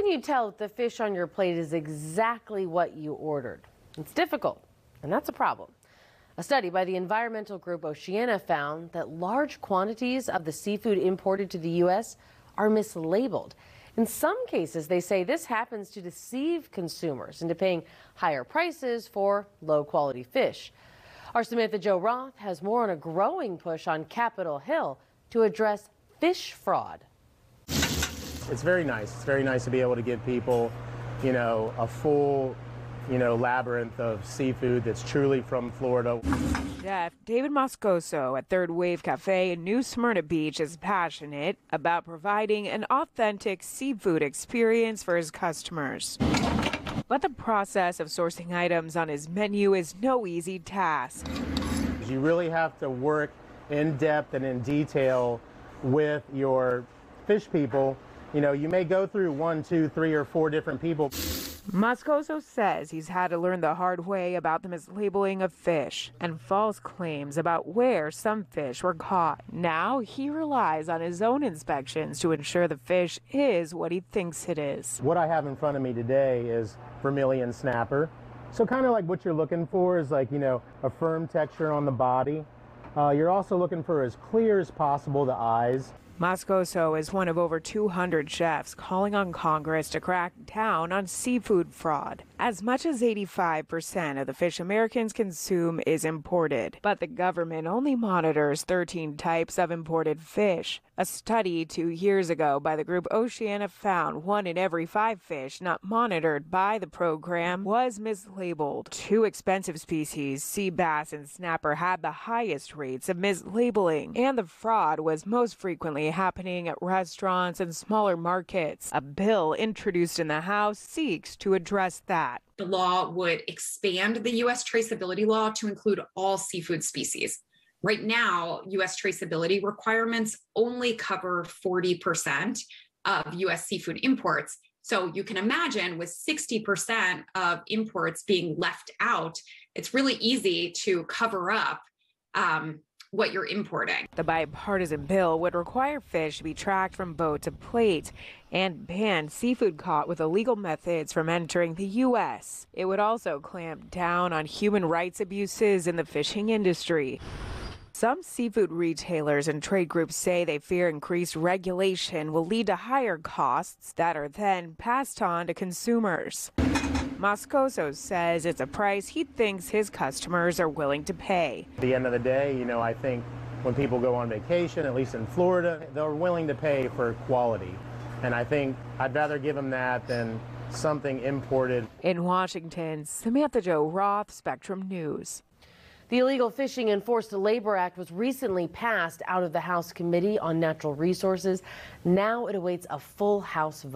can you tell if the fish on your plate is exactly what you ordered? It's difficult, and that's a problem. A study by the environmental group Oceana found that large quantities of the seafood imported to the U.S. are mislabeled. In some cases, they say this happens to deceive consumers into paying higher prices for low-quality fish. Our Samantha-Jo has more on a growing push on Capitol Hill to address fish fraud. It's very nice. It's very nice to be able to give people, a full, labyrinth of seafood that's truly from Florida. Chef David Moscoso at Third Wave Cafe in New Smyrna Beach is passionate about providing an authentic seafood experience for his customers. But the process of sourcing items on his menu is no easy task. You really have to work in depth and in detail with your fish people. You may go through 1, 2, 3, or 4 different people. Moscoso says he's had to learn the hard way about the mislabeling of fish and false claims about where some fish were caught. Now he relies on his own inspections to ensure the fish is what he thinks it is. What I have in front of me today is vermilion snapper. So kind of like what you're looking for is a firm texture on the body. You're also looking for as clear as possible the eyes. Moscoso is one of over 200 chefs calling on Congress to crack down on seafood fraud. As much as 85% of the fish Americans consume is imported, but the government only monitors 13 types of imported fish. A study 2 years ago by the group Oceana found 1 in every 5 fish not monitored by the program was mislabeled. 2 expensive species, sea bass and snapper, had the highest rates of mislabeling, and the fraud was most frequently happening at restaurants and smaller markets. A bill introduced in the House seeks to address that. The law would expand the U.S. traceability law to include all seafood species. Right now, U.S. traceability requirements only cover 40% of U.S. seafood imports. So you can imagine with 60% of imports being left out, it's really easy to cover up what you're importing. The bipartisan bill would require fish to be tracked from boat to plate and ban seafood caught with illegal methods from entering the U.S. It would also clamp down on human rights abuses in the fishing industry. Some seafood retailers and trade groups say they fear increased regulation will lead to higher costs that are then passed on to consumers. Moscoso says it's a price he thinks his customers are willing to pay. At the end of the day, I think when people go on vacation, at least in Florida, they're willing to pay for quality. And I think I'd rather give them that than something imported. In Washington, Samantha-Jo, Spectrum News. The Illegal Fishing and Forced Labor Act was recently passed out of the House Committee on Natural Resources. Now it awaits a full House vote.